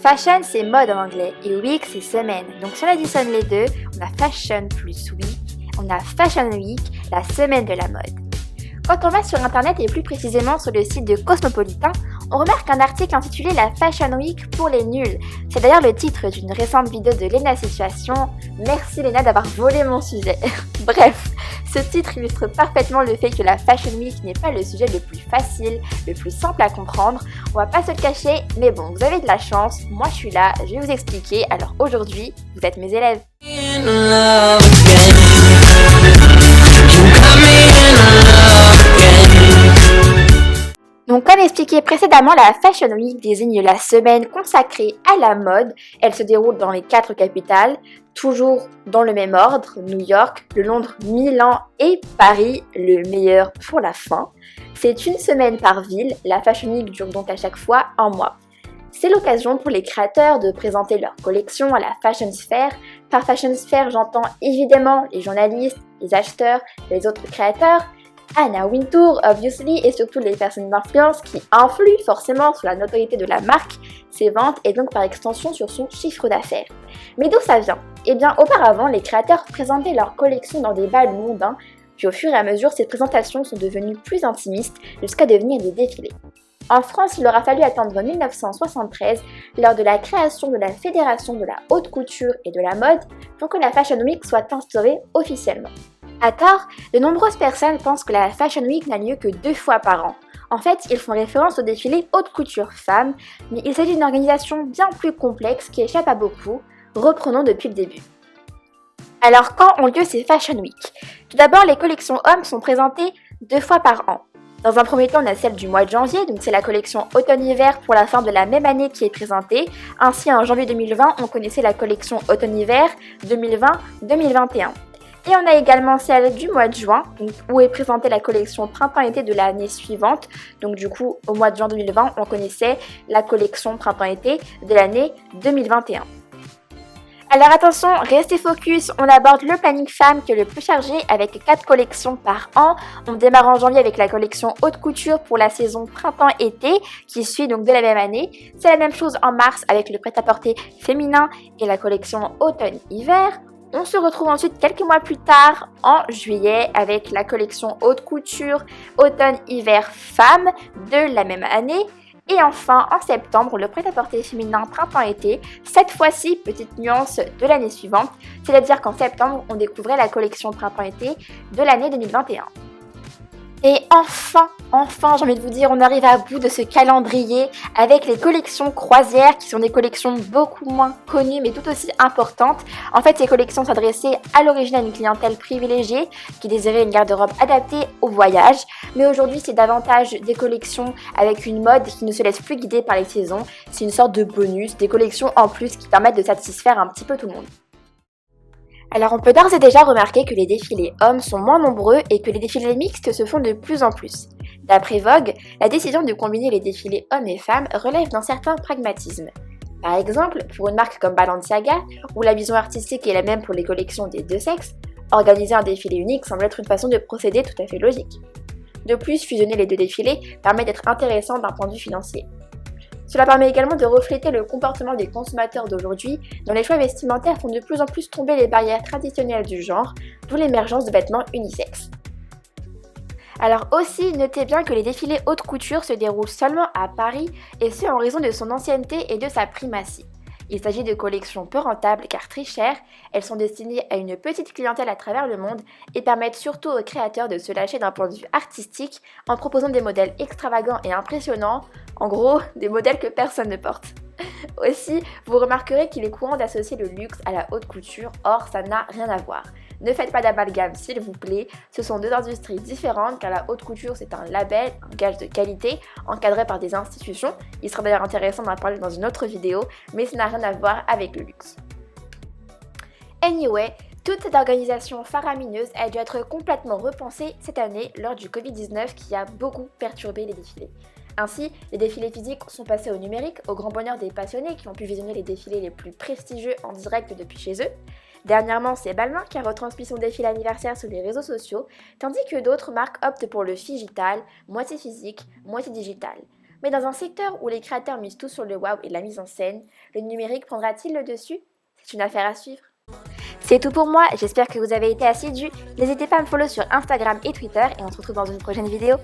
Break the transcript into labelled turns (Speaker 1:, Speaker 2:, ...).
Speaker 1: Fashion, c'est mode en anglais et week, c'est semaine. Donc si on additionne les deux, on a fashion plus week, on a fashion week, la semaine de la mode. Quand on va sur internet et plus précisément sur le site de Cosmopolitan, on remarque un article intitulé La Fashion Week pour les nuls. C'est d'ailleurs le titre d'une récente vidéo de Léna Situation. Merci Léna d'avoir volé mon sujet. Bref, ce titre illustre parfaitement le fait que la Fashion Week n'est pas le sujet le plus facile, le plus simple à comprendre. On va pas se le cacher, mais bon, vous avez de la chance, moi je suis là, je vais vous expliquer. Alors aujourd'hui, vous êtes mes élèves. Donc comme expliqué précédemment, la Fashion Week désigne la semaine consacrée à la mode. Elle se déroule dans les 4 capitales, toujours dans le même ordre, New York, Londres, Milan et Paris, le meilleur pour la fin. C'est une semaine par ville, la Fashion Week dure donc à chaque fois un mois. C'est l'occasion pour les créateurs de présenter leurs collections à la Fashion Sphère. Par Fashion Sphère, j'entends évidemment les journalistes, les acheteurs, les autres créateurs, Anna Wintour, obviously, et surtout les personnes d'influence qui influent forcément sur la notoriété de la marque, ses ventes et donc par extension sur son chiffre d'affaires. Mais d'où ça vient ? Eh bien, auparavant, les créateurs présentaient leurs collections dans des balles mondains, puis au fur et à mesure, ces présentations sont devenues plus intimistes jusqu'à devenir des défilés. En France, il aura fallu attendre 1973, lors de la création de la Fédération de la haute couture et de la mode, pour que la Fashion Week soit instaurée officiellement. À tort, de nombreuses personnes pensent que la Fashion Week n'a lieu que 2 fois par an. En fait, ils font référence au défilé haute couture femmes, mais il s'agit d'une organisation bien plus complexe qui échappe à beaucoup. Reprenons depuis le début. Alors quand ont lieu ces Fashion Week ? Tout d'abord, les collections hommes sont présentées 2 fois par an. Dans un premier temps, on a celle du mois de janvier, donc c'est la collection automne-hiver pour la fin de la même année qui est présentée. Ainsi, en janvier 2020, on connaissait la collection automne-hiver 2020-2021. Et on a également celle du mois de juin, où est présentée la collection printemps-été de l'année suivante. Donc du coup, au mois de juin 2020, on connaissait la collection printemps-été de l'année 2021. Alors attention, restez focus, on aborde le planning femme qui est le plus chargé avec 4 collections par an. On démarre en janvier avec la collection haute couture pour la saison printemps-été qui suit donc de la même année. C'est la même chose en mars avec le prêt-à-porter féminin et la collection automne-hiver. On se retrouve ensuite quelques mois plus tard en juillet avec la collection haute couture automne-hiver femme de la même année. Et enfin, en septembre, le prêt-à-porter féminin printemps-été, cette fois-ci, petite nuance de l'année suivante, c'est-à-dire qu'en septembre, on découvrait la collection printemps-été de l'année 2021. Et enfin, j'ai envie de vous dire, on arrive à bout de ce calendrier avec les collections croisières qui sont des collections beaucoup moins connues mais tout aussi importantes. En fait, ces collections s'adressaient à l'origine à une clientèle privilégiée qui désirait une garde-robe adaptée au voyage. Mais aujourd'hui, c'est davantage des collections avec une mode qui ne se laisse plus guider par les saisons. C'est une sorte de bonus, des collections en plus qui permettent de satisfaire un petit peu tout le monde. Alors on peut d'ores et déjà remarquer que les défilés hommes sont moins nombreux et que les défilés mixtes se font de plus en plus. D'après Vogue, la décision de combiner les défilés hommes et femmes relève d'un certain pragmatisme. Par exemple, pour une marque comme Balenciaga, où la vision artistique est la même pour les collections des deux sexes, organiser un défilé unique semble être une façon de procéder tout à fait logique. De plus, fusionner les 2 défilés permet d'être intéressant d'un point de vue financier. Cela permet également de refléter le comportement des consommateurs d'aujourd'hui, dont les choix vestimentaires font de plus en plus tomber les barrières traditionnelles du genre, d'où l'émergence de vêtements unisexes. Alors aussi, notez bien que les défilés haute couture se déroulent seulement à Paris, et ce en raison de son ancienneté et de sa primatie. Il s'agit de collections peu rentables car très chères, elles sont destinées à une petite clientèle à travers le monde et permettent surtout aux créateurs de se lâcher d'un point de vue artistique en proposant des modèles extravagants et impressionnants, en gros, des modèles que personne ne porte. Aussi, vous remarquerez qu'il est courant d'associer le luxe à la haute couture, or ça n'a rien à voir. Ne faites pas d'amalgame s'il vous plaît, ce sont 2 industries différentes car la haute couture c'est un label, un gage de qualité, encadré par des institutions. Il sera d'ailleurs intéressant d'en parler dans une autre vidéo, mais ça n'a rien à voir avec le luxe. Anyway, toute cette organisation faramineuse a dû être complètement repensée cette année lors du Covid-19 qui a beaucoup perturbé les défilés. Ainsi, les défilés physiques sont passés au numérique, au grand bonheur des passionnés qui ont pu visionner les défilés les plus prestigieux en direct depuis chez eux. Dernièrement, c'est Balmain qui a retransmis son défilé anniversaire sur les réseaux sociaux, tandis que d'autres marques optent pour le figital, moitié physique, moitié digital. Mais dans un secteur où les créateurs misent tout sur le wow et la mise en scène, le numérique prendra-t-il le dessus? C'est une affaire à suivre. C'est tout pour moi, j'espère que vous avez été assidus. N'hésitez pas à me follow sur Instagram et Twitter et on se retrouve dans une prochaine vidéo.